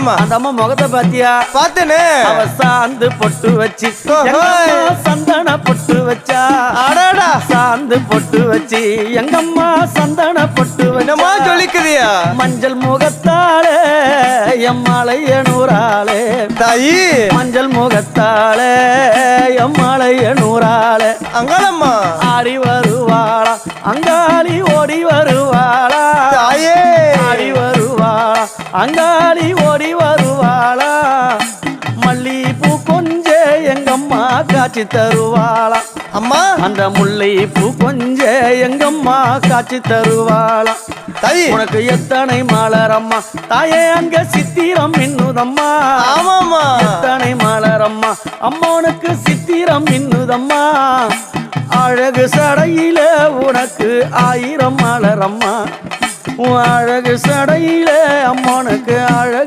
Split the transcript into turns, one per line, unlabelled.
ஆமாமா.
அந்த அம்மா முகத்தை பாத்தியா?
பார்த்தேனே.
அவ சாந்து பொட்டு வச்சு சந்தன பொட்டு வச்சா.
அடடா.
சாந்து பொட்டு வச்சு எங்கம்மா சந்தன பொட்டு
என்னமா
வச்சா.
சொல்லிக்குதியா?
மஞ்சள் முகத்தாளே எம்மாளைய நூறாளே.
தாயி
மஞ்சள் முகத்தாளே எம்மாளைய நூறாளே.
அங்காளம்மா
ஆடி வருவாளா அங்காளி ஓடி வருவாளா.
தாயே
ஆடி வருவாளா அங்காளி ஓடி வருவாளா. மல்லிப்பூ கொஞ்ச எங்கம்மா காட்சி தருவாளா.
அம்மா
அந்த முல்லைப்பூ கொஞ்ச எங்கம்மா காட்சி தருவாளா.
தாயி
உனக்கு எத்தனை மலரம்மா தாயே அங்க சித்திரம் இன்னுதம்மா.
ஆமாமா.
எத்தனை மலரம்மா அம்மனுக்கு சித்திரம் இன்னுதம்மா. அழகு சடையில உனக்கு 1000 மலரம்மா. உன் அழகு சடையில அம்மனுக்கு அழகு